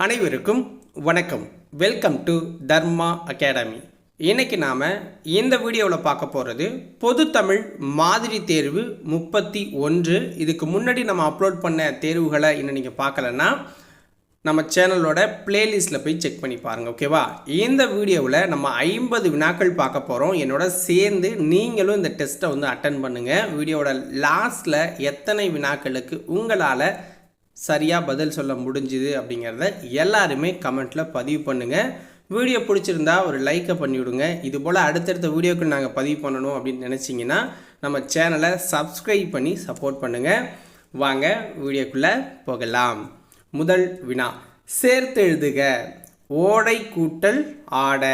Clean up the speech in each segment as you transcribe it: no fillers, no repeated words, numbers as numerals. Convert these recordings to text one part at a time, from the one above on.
அனைவருக்கும் வணக்கம். Welcome to Dharma academy. இன்னைக்கு நாம் இந்த வீடியோவில் பார்க்க போகிறது பொது தமிழ் மாதிரி தேர்வு 31. இதுக்கு முன்னாடி நம்ம அப்லோட் பண்ண தேர்வுகளை இன்னும் நீங்கள் பார்க்கலன்னா நம்ம சேனலோட பிளேலிஸ்ட்டில் போய் செக் பண்ணி பாருங்கள், ஓகேவா? இந்த வீடியோவில் நம்ம 50 வினாக்கள் பார்க்க போகிறோம். என்னோட சேர்ந்து நீங்களும் இந்த டெஸ்ட்டை அட்டன் பண்ணுங்கள். வீடியோவோட லாஸ்ட்டில் எத்தனை வினாக்களுக்கு உங்களால் சரியாக பதில் சொல்ல முடிஞ்சுது அப்படிங்கிறத எல்லாருமே கமெண்ட்டில் பதிவு பண்ணுங்கள். வீடியோ பிடிச்சிருந்தா ஒரு லைக்கை பண்ணிவிடுங்க. இதுபோல் அடுத்தடுத்த வீடியோக்கு நாங்கள் பதிவு பண்ணணும் அப்படின்னு நினச்சிங்கன்னா நம்ம சேனலை சப்ஸ்கிரைப் பண்ணி சப்போர்ட் பண்ணுங்கள். வாங்க வீடியோக்குள்ளே போகலாம். முதல் வினா, சேர்த்து எழுதுக. ஓடை கூட்டல் ஆட.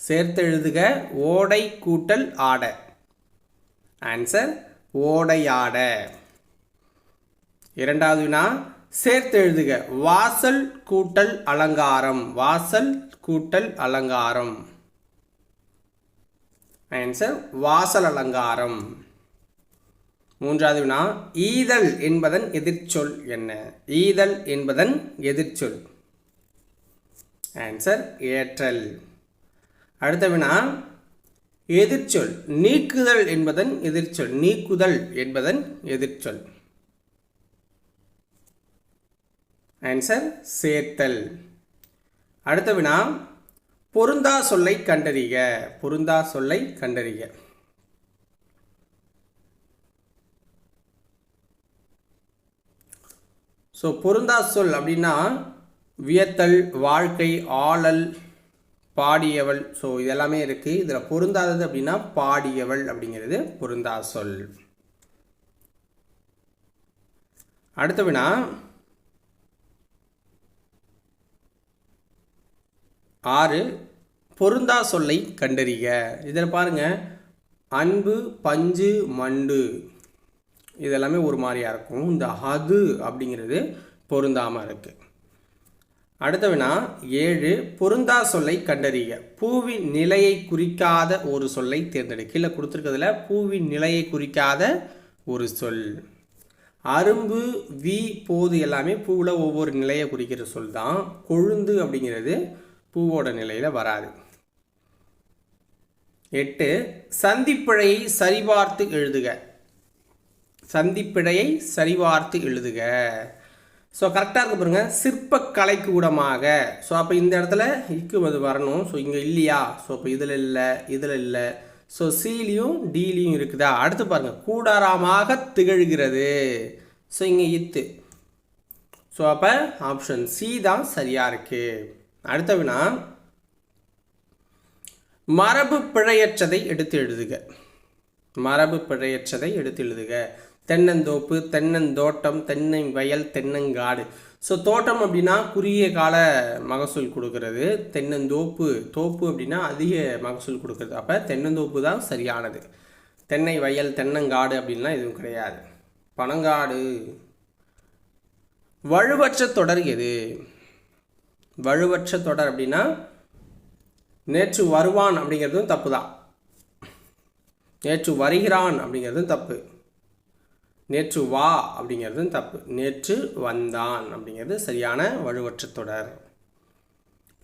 சேர்த்து எழுதுக. ஓடை கூட்டல் ஆட. ஆன்சர் ஓடையாட. இரண்டாவது வினா, சேர்த்து எழுதுக. வாசல் கூட்டல் அலங்காரம். வாசல் கூட்டல் அலங்காரம். ஆன்சர் வாசல் அலங்காரம். மூன்றாவது வினா, ஈதல் என்பதன் எதிர்ச்சொல் என்ன? ஈதல் என்பதன் எதிர்ச்சொல். ஆன்சர் ஏற்றல். அடுத்த வினா, எதிர்ச்சொல் நீக்குதல் என்பதன் எதிர்ச்சொல். நீக்குதல் என்பதன் எதிர்ச்சொல். ஆன்சர் சேர்த்தல். அடுத்த வினா, பொருந்தா சொல்லை கண்டறிக. பொருந்தா சொல்லை கண்டறிக. ஸோ பொருந்தா சொல் அப்படின்னா வியத்தல், வாழ்க்கை, ஆளல், பாடியவள். ஸோ இதெல்லாமே இருக்குது. இதில் பொருந்தாதது அப்படின்னா பாடியவள் அப்படிங்கிறது பொருந்தா சொல். அடுத்த வினா, 6 பொருந்தா சொல்லை கண்டறிக. இதில் பாருங்கள், அன்பு, பஞ்சு, மண்டு இதெல்லாமே ஒரு மாதிரியாக இருக்கும். இந்த அது அப்படிங்கிறது பொருந்தாமல் இருக்குது. அடுத்த வினா 7 பொருந்தா சொல்லை கண்டறிக. பூவின் நிலையை குறிக்காத ஒரு சொல்லை தேர்ந்தெடு. கீழே கொடுத்துருக்கிறதுல பூவின் நிலையை குறிக்காத ஒரு சொல். அரும்பு, வி, போது எல்லாமே பூவில் ஒவ்வொரு நிலையை குறிக்கிற சொல் தான். கொழுந்து அப்படிங்கிறது பூவோட நிலையில் வராது. 8 சந்திப்பிழையை சரிபார்த்து எழுதுக. சந்திப்பிழையை சரிபார்த்து எழுதுக. ஸோ கரெக்டாக இருக்க பாருங்க. சிற்பக்கலை கூடமாக. ஸோ அப்போ இந்த இடத்துல இக்கு அது வரணும். ஸோ இங்கே இல்லையா? ஸோ அப்போ இதில் இல்லை, இதில் இல்லை. ஸோ சிலையும் டிலையும் இருக்குதா? அடுத்து பாருங்கள், கூடாரமாக திகழ்கிறது. ஸோ இங்கே இத்து. ஸோ அப்போ ஆப்ஷன் சி தான் சரியாக இருக்குது. அடுத்த வினா, மரபு பிழையற்றதை எடுத்து எழுதுக. மரபு பிழையற்றதை எடுத்து எழுதுக. தென்னந்தோப்பு, தென்னந்தோட்டம், தென்னை வயல், தென்னங்காடு. ஸோ தோட்டம் அப்படின்னா குறுகிய கால மகசூல் கொடுக்கறது. தென்னந்தோப்பு, தோப்பு அப்படின்னா அதிக மகசூல் கொடுக்கறது. அப்போ தென்னந்தோப்பு தான் சரியானது. தென்னை வயல், தென்னங்காடு அப்படின்லாம் எதுவும் கிடையாது. பனங்காடு. வலுவற்ற தொடர் எது? வலுவற்ற தொடர் அப்படின்னா நேற்று வருவான் அப்படிங்கிறதும் தப்பு தான். நேற்று வருகிறான் அப்படிங்கிறதும் தப்பு. நேற்று வா அப்படிங்கிறதும் தப்பு. நேற்று வந்தான் அப்படிங்கிறது சரியான வலுவற்ற தொடர்.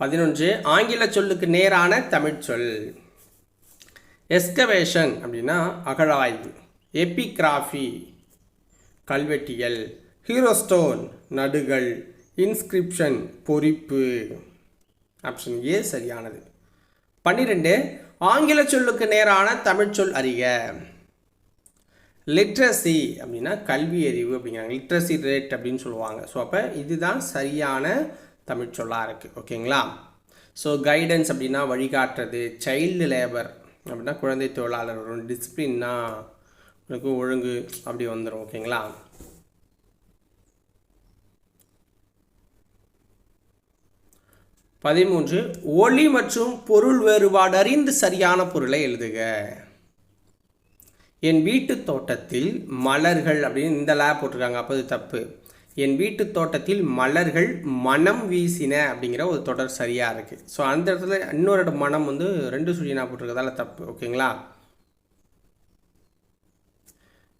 11 ஆங்கில சொல்லுக்கு நேரான தமிழ் சொல். எஸ்கவேஷன் அப்படின்னா அகழாய்வு. எபிகிராஃபி கல்வெட்டியல். ஹீரோஸ்டோன் நடுகள். இன்ஸ்கிரிப்ஷன் பொறிப்பு. ஆப்ஷன் ஏ சரியானது. 12 ஆங்கில சொல்லுக்கு நேரான தமிழ் சொல் அறிக. லிட்ரஸி அப்படின்னா கல்வி அறிவு அப்படிங்கிறாங்க. லிட்ரஸி ரேட் அப்படின்னு சொல்லுவாங்க. ஸோ அப்போ இதுதான் சரியான தமிழ் சொல்லாக இருக்குது, ஓகேங்களா? ஸோ கைடன்ஸ் அப்படின்னா வழிகாட்டுறது. சைல்டு லேபர் அப்படின்னா குழந்தை தொழிலாளர் வரும். டிசிப்ளின்னா ஒழுங்கு அப்படி வந்துடும், ஓகேங்களா? 13 ஒளி மற்றும் பொருள் வேறுபாடு அறிந்து சரியான பொருளை எழுதுக. என் வீட்டு தோட்டத்தில் மலர்கள் அப்படின்னு இந்த லேப் போட்டிருக்காங்க. அப்போ அது தப்பு. என் வீட்டு தோட்டத்தில் மலர்கள் மனம் வீசின அப்படிங்கிற ஒரு தொடர் சரியாக இருக்குது. ஸோ அந்த இடத்துல இன்னொரு மனம் 2 சுழினா போட்டிருக்கிறதால தப்பு, ஓகேங்களா?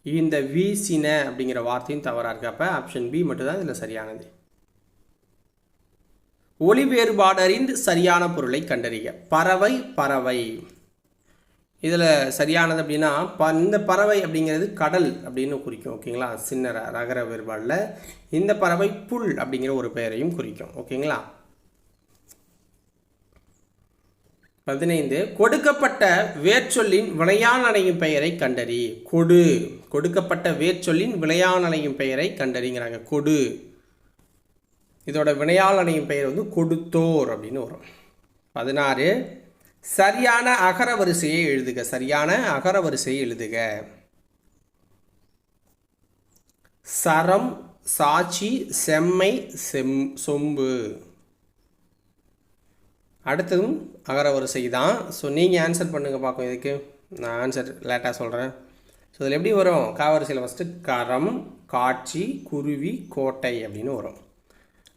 இந்த வீசின அப்படிங்கிற வார்த்தையும் தவறாக இருக்குது. அப்போ ஆப்ஷன் பி மட்டும்தான் இதில் சரியானது. ஒலி வேறுபாடு அறிந்து சரியான பொருளை கண்டறிக. பறவை பறவை, இதில் சரியானது அப்படின்னா இந்த பறவை அப்படிங்கிறது கடல் அப்படின்னு குறிக்கும். ஓகேங்களா, சின்ன ரகர வேறுபாடில். இந்த பறவை புல் அப்படிங்கிற ஒரு பெயரையும் குறிக்கும். ஓகேங்களா. 15 கொடுக்கப்பட்ட வேர்ச்சொல்லின் விளையானலையும் பெயரை கண்டறி. கொடுக்கப்பட்ட வேர்ச்சொல்லின் விளையானலையும் பெயரை கண்டறிங்கிறாங்க. கொடு, இதோட வினையாளனையும் பெயர் வந்து கொடுத்தோர் அப்படின்னு வரும். 16 சரியான அகர வரிசையை எழுதுக. சரியான அகர வரிசையை எழுதுக. சரம், சாட்சி, செம்மை, சொம்பு. அடுத்ததும் அகர வரிசை தான். ஸோ நீங்கள் ஆன்சர் பண்ணுங்கள் பார்க்கும். இதுக்கு நான் ஆன்சர் லேட்டாக சொல்கிறேன். ஸோ இதில் எப்படி வரும்? காவரிசையில் ஃபஸ்ட்டு கரம், காட்சி, குருவி, கோட்டை அப்படின்னு வரும்.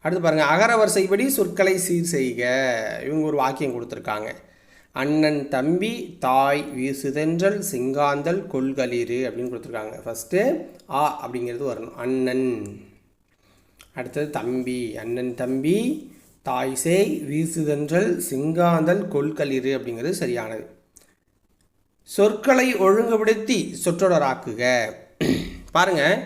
அடுத்து பாருங்கள், அகர வரிசைப்படி சொற்களை சீர் செய்க. இவங்க ஒரு வாக்கியம் கொடுத்துருக்காங்க. அண்ணன் தம்பி, தாய் வீசுதென்றல், சிங்காந்தல், கொள்களிரு அப்படின்னு கொடுத்துருக்காங்க. ஃபஸ்ட்டு ஆ அப்படிங்கிறது வரணும், அண்ணன். அடுத்தது தம்பி, அண்ணன் தம்பி, தாய் சேய், வீசுதென்றல், சிங்காந்தல், கொள்களிரு அப்படிங்கிறது சரியானது. சொற்களை ஒழுங்குபடுத்தி சொற்றொடராக்குக. பாருங்கள்,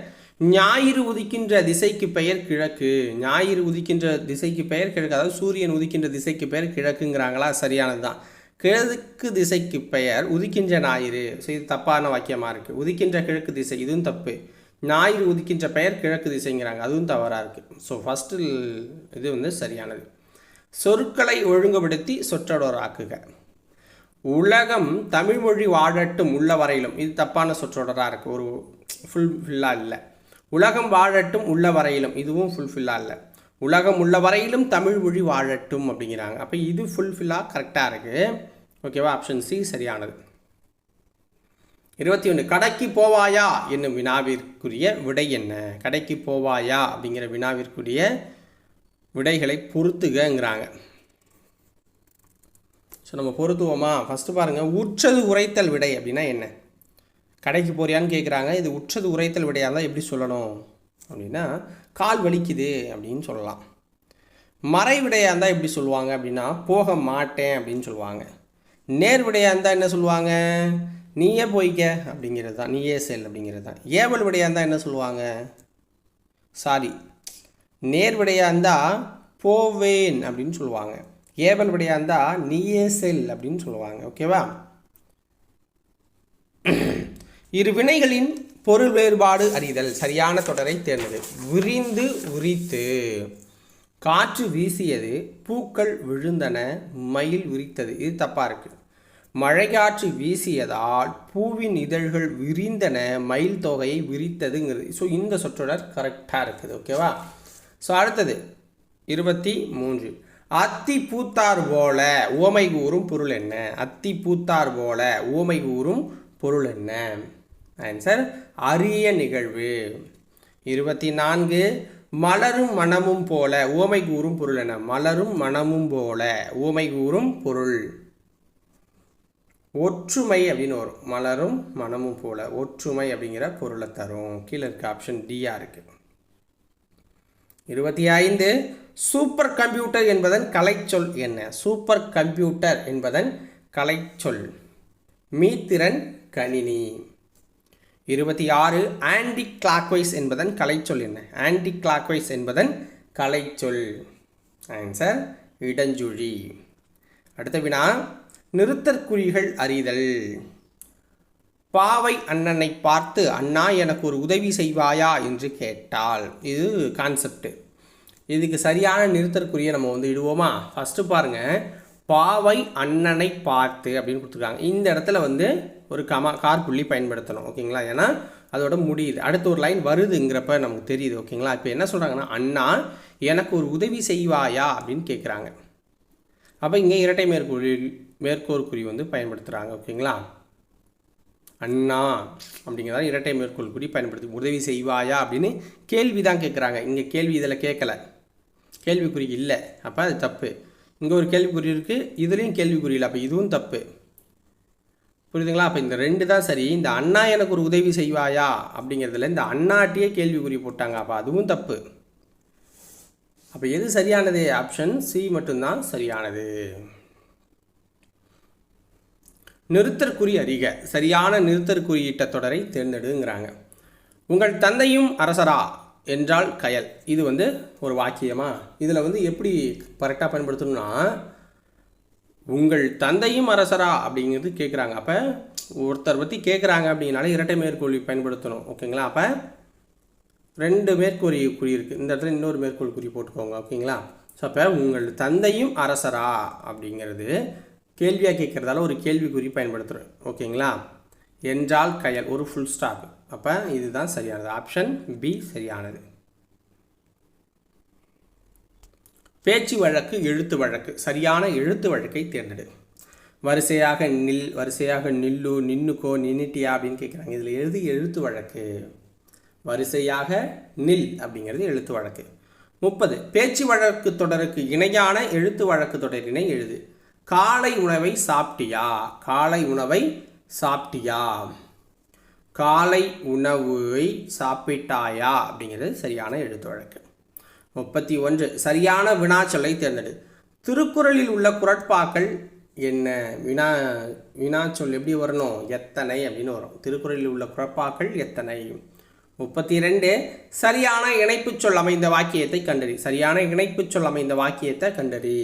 ஞாயிறு உதிக்கின்ற திசைக்கு பெயர் கிழக்கு. ஞாயிறு உதிக்கின்ற திசைக்கு பெயர் கிழக்கு, அதாவது சூரியன் உதிக்கின்ற திசைக்கு பெயர் கிழக்குங்கிறாங்களா? சரியானது தான். கிழக்கு திசைக்கு பெயர் உதிக்கின்ற ஞாயிறு. ஸோ இது தப்பான வாக்கியமாக இருக்குது. உதிக்கின்ற கிழக்கு திசை, இதுவும் தப்பு. ஞாயிறு உதிக்கின்ற பெயர் கிழக்கு திசைங்கிறாங்க, அதுவும் தவறாக இருக்குது. ஸோ ஃபஸ்ட்டு இது வந்து சரியானது. சொற்களை ஒழுங்குபடுத்தி சொற்றொடராக்குக. உலகம் தமிழ்மொழி வாழட்டும் உள்ள வரையிலும், இது தப்பான சொற்றொடராக இருக்குது. ஒரு ஃபுல்லாக இல்லை. உலகம் வாழட்டும் உள்ள வரையிலும், இதுவும் ஃபுல்ஃபில்லாக இல்லை. உலகம் உள்ள வரையிலும் தமிழ் மொழி வாழட்டும் அப்படிங்கிறாங்க. அப்போ இது ஃபுல்ஃபில்லாக கரெக்டாக இருக்குது. ஓகேவா, ஆப்ஷன் சி சரியானது. 21 கடைக்கு போவாயா என்னும் வினாவிற்குரிய விடை என்ன? கடைக்கு போவாயா அப்படிங்கிற வினாவிற்குரிய விடைகளை பொறுத்துகங்கிறாங்க. ஸோ நம்ம பொறுத்துவோமா? ஃபஸ்ட்டு பாருங்கள், உற்றது உரைத்தல் விடை அப்படின்னா என்ன? கடைக்கு போறியான்னு கேட்குறாங்க. இது உற்றது உரைத்தல் விடையாக இருந்தால் எப்படி சொல்லணும் அப்படின்னா, கால் வலிக்குது அப்படின்னு சொல்லலாம். மறை விடையாக இருந்தால் எப்படி சொல்லுவாங்க அப்படின்னா, போக மாட்டேன் அப்படின்னு சொல்லுவாங்க. நேர் விடையாக இருந்தால் என்ன சொல்லுவாங்க? நீயே போய்க்க அப்படிங்கிறது தான், நீயே செல் அப்படிங்கிறது தான். ஏவல் விடையாக இருந்தால் என்ன சொல்லுவாங்க? நேர் விடையாக இருந்தால் போவேன் அப்படின்னு சொல்லுவாங்க. ஏவல் விடையாக இருந்தால் நீயே செல் அப்படின்னு சொல்லுவாங்க. ஓகேவா. இரு வினைகளின் பொருள் வேறுபாடு அறிதல். சரியான தொடரை தேர்ந்தது. விரிந்து உரித்து. காற்று வீசியது, பூக்கள் விழுந்தன, மயில் விரித்தது. இது தப்பாக இருக்குது. மழை காற்று வீசியதால் பூவின் இதழ்கள் விரிந்தன, மயில் தொகையை விரித்ததுங்கிறது. ஸோ இந்த சொற்றொடர் கரெக்டாக இருக்குது. ஓகேவா. ஸோ அடுத்தது 23 அத்தி பூத்தார் போல உவமை கூறும் பொருள் என்ன? அத்தி பூத்தார் போல உவமை கூறும் பொருள் என்ன? ஆன்சர் அரிய நிகழ்வு. 24 மலரும் மனமும் போல உவமை கூறும் பொருள் என்ன? மலரும் மனமும் போல உவமை கூறும் பொருள் ஒற்றுமை அப்படின்னு வரும். மலரும் மனமும் போல ஒற்றுமை அப்படிங்கிற பொருளை தரும். கீழே இருக்க ஆப்ஷன் டியா இருக்கு. 25 சூப்பர் கம்ப்யூட்டர் என்பதன் கலைச்சொல் என்ன? சூப்பர் கம்ப்யூட்டர் என்பதன் கலைச்சொல் மீத்திறன் கணினி. 26 ஆன்டி கிளாக்வைஸ் என்பதன் கலைச்சொல் என்ன? ஆன்டி கிளாக்வைஸ் என்பதன் கலைச்சொல் ஆன்சர் இடஞ்சுழி. அடுத்த வினா நிறுத்தற்குறிகள் அறிதல். பாவை அண்ணனை பார்த்து அண்ணா எனக்கு ஒரு உதவி செய்வாயா என்று கேட்டால், இது கான்செப்ட். இதுக்கு சரியான நிறுத்தற்குறியை நம்ம வந்து இடுவோமா? ஃபஸ்ட்டு பாருங்கள், பாவை அண்ணனை பார்த்து அப்படின்னு கொடுத்துருக்காங்க. இந்த இடத்துல வந்து ஒரு கார்புள்ளி பயன்படுத்தணும். ஓகேங்களா, ஏன்னா அதோட முடியுது. அடுத்த ஒரு லைன் வருதுங்கிறப்ப நமக்கு தெரியுது. ஓகேங்களா, இப்போ என்ன சொல்கிறாங்கன்னா, அண்ணா எனக்கு ஒரு உதவி செய்வாயா அப்படின்னு கேட்குறாங்க. அப்போ இங்கே இரட்டை மேற்கோள் குறி வந்து பயன்படுத்துகிறாங்க. ஓகேங்களா, அண்ணா அப்படிங்கிறதா இரட்டை மேற்கோள் குறி பயன்படுத்தி உதவி செய்வாயா அப்படின்னு கேள்வி தான் கேட்குறாங்க. இங்கே கேள்வி இதில் கேட்கலை, கேள்விக்குறி இல்லை. அப்போ அது தப்பு. இங்கே ஒரு கேள்விக்குறி இருக்குது, இதுலேயும் கேள்விக்குறி இல்லை. அப்போ இதுவும் தப்பு. புரியுதுங்களா? அப்போ இந்த ரெண்டு தான் சரி. இந்த அண்ணா எனக்கு ஒரு உதவி செய்வாயா அப்படிங்கிறதுல இந்த அண்ணாட்டியே கேள்விக்குறி போட்டாங்க. அப்போ அதுவும் தப்பு. அப்போ எது சரியானது? ஆப்ஷன் சி மட்டும்தான் சரியானது. நிறுத்தற்குறி அறிக. சரியான நிறுத்தற்குறியிட்ட தொடரை தேர்ந்தெடுங்கிறாங்க. உங்கள் தந்தையும் அரசரா என்றால் கயல். இது ஒரு வாக்கியமா? இதில் எப்படி கரெக்டாக பயன்படுத்தணும்னா, உங்கள் தந்தையும் அரசரா அப்படிங்கிறது கேட்குறாங்க. அப்போ ஒருத்தர் பற்றி கேட்குறாங்க அப்படின்னாலே இரட்டை மேற்கோள் பயன்படுத்தணும். ஓகேங்களா? அப்போ 2 மேற்கோள் குறி இருக்குது. இந்த இடத்துல இன்னொரு மேற்கோள் குறி போட்டுக்கோங்க. ஓகேங்களா? ஸோ அப்போ உங்கள் தந்தையும் அரசரா அப்படிங்கிறது கேள்வியாக கேட்குறதால ஒரு கேள்விக்குறி பயன்படுத்துகிறோம். ஓகேங்களா? என்றால் கயல், ஒரு ஃபுல் ஸ்டாப். அப்போ இதுதான் சரியானது. ஆப்ஷன் பி சரியானது. பேச்சு வழக்கு, எழுத்து வழக்கு. சரியான எழுத்து வழக்கை தேர்ந்தெடு. வரிசையாக நில், வரிசையாக நில்லு, நின்னுக்கோ, நின்னுட்டியா அப்படின்னு கேட்குறாங்க. இதில் எழுத்து வழக்கு. வரிசையாக நில் அப்படிங்கிறது எழுத்து வழக்கு. 30. பேச்சு வழக்கு தொடருக்கு இணையான எழுத்து வழக்கு தொடரினை எழுது. காலை உணவை சாப்பிட்டியா? காலை உணவை சாப்பிட்டியா? காலை உணவை சாப்பிட்டாயா அப்படிங்கிறது சரியான எழுத்து வழக்கு. 31. சரியான வினாச்சொல்லை தேர்ந்தெடு. திருக்குறளில் உள்ள குறட்பாக்கள் என்ன? வினாச்சொல் எப்படி வரணும்? எத்தனை அப்படின்னு வரும். திருக்குறளில் உள்ள குறட்பாக்கள் எத்தனை? 32. சரியான இணைப்பு சொல் அமைந்த வாக்கியத்தை கண்டறி. சரியான இணைப்பு சொல் அமைந்த வாக்கியத்தை கண்டறி.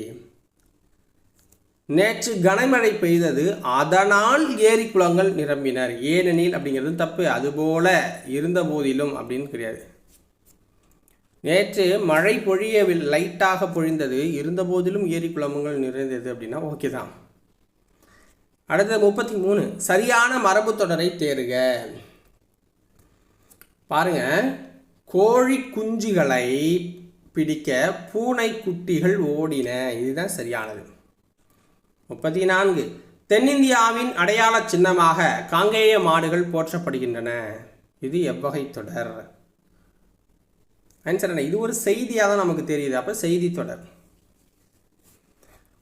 நேற்று கனமழை பெய்தது, அதனால் ஏரி குளங்கள் நிரம்பினர். ஏனெனில் அப்படிங்கிறது தப்பு. அதுபோல இருந்த போதிலும் அப்படின்னு கிடையாது. நேற்று மழை பொழியவில்லை, லைட்டாக பொழிந்தது, இருந்த போதிலும் ஏரி குளங்கள் நிறைந்தது அப்படின்னா ஓகே தான். அடுத்தது 33. சரியான மரபு தொடரை தேர்க. பாருங்க, கோழி குஞ்சுகளை பிடிக்க பூனை குட்டிகள் ஓடின. இதுதான் சரியானது. 34. தென்னிந்தியாவின் அடையாள சின்னமாக காங்கேய மாடுகள் போற்றப்படுகின்றன. இது எவ்வகை தொடர்? ஆன்சர் என்ன? இது ஒரு செய்தியாக தான் நமக்கு தெரியுது. அப்போ செய்தி தொடர்.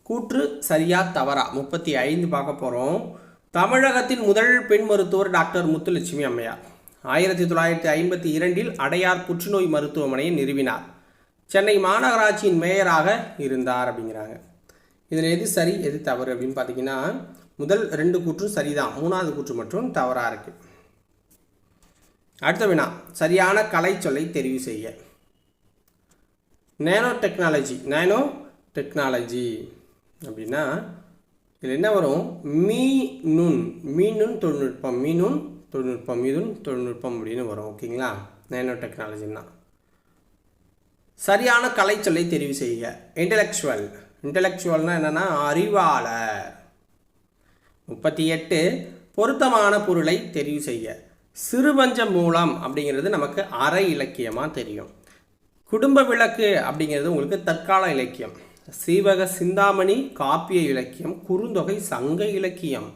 கூற்று சரியா தவறா? 35 பார்க்க போகிறோம். தமிழகத்தின் முதல் பெண் மருத்துவர் டாக்டர் முத்துலட்சுமி அம்மையார். 1952 அடையார் புற்றுநோய் மருத்துவமனையை நிறுவினார். சென்னை மாநகராட்சியின் மேயராக இருந்தார் அப்படிங்கிறாங்க. இதில் எது சரி எது தவறு அப்படின்னு பார்த்தீங்கன்னா, முதல் 2 கூற்றும் சரிதான், 3வது கூற்று மட்டும் தவறாக இருக்குது. அடுத்த வினா, சரியான கலை சொல்லை தெரிவு செய்ய. நேனோ டெக்னாலஜி அப்படின்னா இதில் என்ன வரும்? மீனுன் தொழில்நுட்பம், மீதுன் தொழில்நுட்பம் அப்படின்னு வரும். ஓகேங்களா? நேனோ டெக்னாலஜின்னா. சரியான கலை சொல்லை தெரிவு செய்ய. இன்டலெக்சுவல்னா என்னென்னா அறிவாளர். 38. பொருத்தமான பொருளை தெரிவு செய்ய. சிறுபஞ்ச மூலம் அப்படிங்கிறது நமக்கு அரை இலக்கியமாக தெரியும். குடும்ப விளக்கு அப்படிங்கிறது உங்களுக்கு தற்கால இலக்கியம். சீவக சிந்தாமணி காப்பிய இலக்கியம். குறுந்தொகை சங்க இலக்கியம்.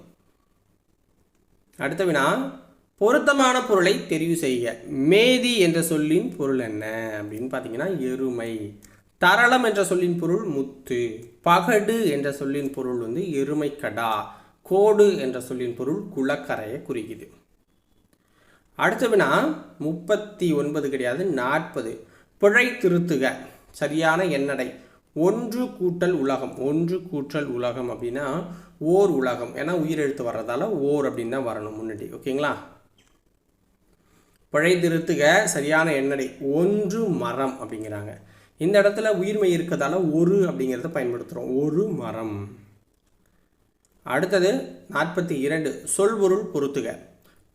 அடுத்த வினா, பொருத்தமான பொருளை தெரிவு செய்ய. மேதி என்ற சொல்லின் பொருள் என்ன அப்படின்னு பார்த்தீங்கன்னா எருமை. தரளம் என்ற சொல்லின் பொருள் முத்து. பகடு என்ற சொல்லின் பொருள் எருமைக்கடா. கோடு என்ற சொல்லின் பொருள் குளக்கரையை குறிக்குது. அடுத்த வினா 39 கிடையாது, 40. பிழை திருத்துக. சரியான எண்ணடை. ஒன்று கூட்டல் உலகம் அப்படின்னா ஓர் உலகம். ஏன்னா உயிரெழுத்து வர்றதால ஓர் அப்படின்னு தான் வரணும் முன்னாடி. ஓகேங்களா? பிழை திருத்துக. சரியான எண்ணடை. ஒன்று மரம் அப்படிங்கிறாங்க. இந்த இடத்துல உயிர்மை இருக்கிறதால ஒரு அப்படிங்கிறத பயன்படுத்துகிறோம். ஒரு மரம். அடுத்தது 42. சொல்பொருள் பொருத்துக.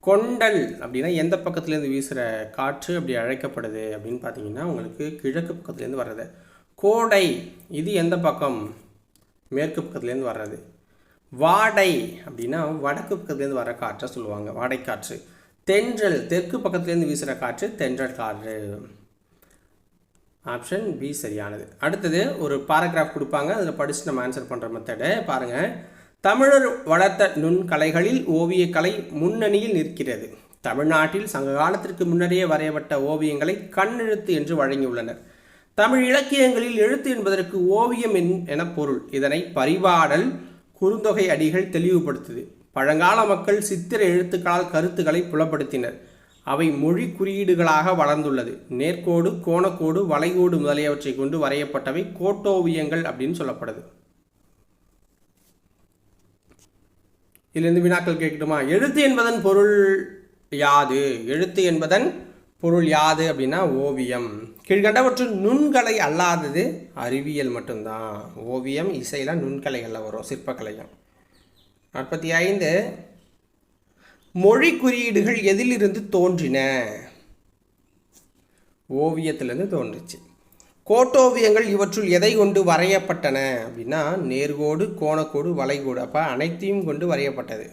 கொண்டல் அப்படின்னா எந்த பக்கத்துலேருந்து வீசுகிற காற்று அப்படி அழைக்கப்படுது அப்படின்னு பார்த்தீங்கன்னா உங்களுக்கு கிழக்கு பக்கத்துலேருந்து வர்றது. கோடை இது எந்த பக்கம்? மேற்கு பக்கத்துலேருந்து வர்றது. வாடை அப்படின்னா வடக்கு பக்கத்துலேருந்து வர காற்றை சொல்லுவாங்க, வாடைக்காற்று. தென்றல் தெற்கு பக்கத்துலேருந்து வீசுகிற காற்று தென்றல் காற்று. ஆப்ஷன் பி சரியானது. அடுத்தது ஒரு பாராகிராஃப் கொடுப்பாங்க, அதில் படித்து நம்ம ஆன்சர் பண்ணுற மெத்தடு பாருங்கள். தமிழர் வளர்த்த நுண்கலைகளில் ஓவியக்கலை முன்னணியில் நிற்கிறது. தமிழ்நாட்டில் சங்க காலத்திற்கு முன்னரே வரையப்பட்ட ஓவியங்களை கண்ணெழுத்து என்று வழங்கியுள்ளனர். தமிழ் இலக்கியங்களில் எழுத்து என்பதற்கு ஓவியம் என பொருள். இதனை பரிபாடல் குறுந்தொகை அடிகள் தெளிவுபடுத்துது. பழங்கால மக்கள் சித்திர எழுத்துக்களால் கருத்துக்களை புலப்படுத்தினர். அவை மொழி குறியீடுகளாக வளர்ந்துள்ளது. நேர்கோடு, கோணக்கோடு, வளைகோடு முதலியவற்றை கொண்டு வரையப்பட்டவை கோட்டோவியங்கள் அப்படின்னு சொல்லப்படுது. இதிலிருந்து வினாக்கள் கேட்கட்டுமா? எழுத்து என்பதன் பொருள் யாது? எழுத்து என்பதன் பொருள் யாது அப்படின்னா ஓவியம். கீழ்கண்டவற்றில் நுண்கலை அல்லாதது அறிவியல் மட்டும்தான். ஓவியம், இசையெல்லாம் நுண்கலைகளில் வரும், சிற்பக்கலையும். 45 மொழி குறியீடுகள் எதிலிருந்து தோன்றின? ஓவியத்திலிருந்து தோன்றுச்சு. கோட்டோவியங்கள் இவற்றுள் எதை கொண்டு வரையப்பட்டன அப்படின்னா நேர்கோடு, கோணக்கோடு, வளைகோடு. அப்போ அனைத்தையும் கொண்டு வரையப்பட்டது.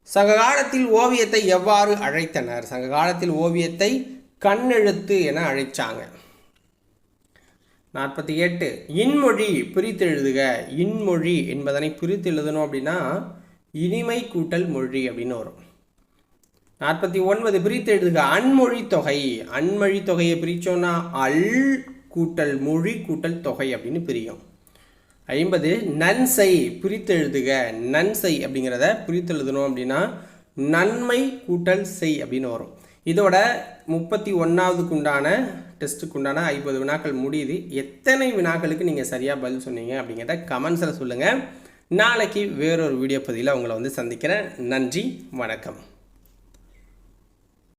சங்க காலத்தில் ஓவியத்தை எவ்வாறு அழைத்தனர்? சங்க காலத்தில் ஓவியத்தை கண்ணெழுத்து என அழைச்சாங்க. 48 இன்மொழி பிரித்தெழுதுக. இன்மொழி என்பதனை பிரித்து எழுதணும் அப்படின்னா இனிமை கூட்டல் மொழி அப்படின்னு வரும். 49 பிரித்து எழுதுக. அன்மொழி தொகை. அன்மொழி தொகையை பிரித்தோன்னா அல் கூட்டல் மொழி கூட்டல் தொகை அப்படின்னு பிரியும். 50 நன்சை பிரித்து எழுதுக. நன்சை அப்படிங்கிறத பிரித்து எழுதணும் அப்படின்னா நன்மை கூட்டல் செய் அப்படின்னு வரும். இதோட 31க்கு உண்டான டெஸ்ட்டுக்கு உண்டான 50 வினாக்கள் முடியுது. எத்தனை வினாக்களுக்கு நீங்கள் சரியாக பதில் சொன்னீங்க அப்படிங்கிறத கமெண்ட்ஸில் சொல்லுங்கள். நாளைக்கு வேறொரு வீடியோ பதிவில் உங்களை சந்திக்கிறேன். நன்றி, வணக்கம்.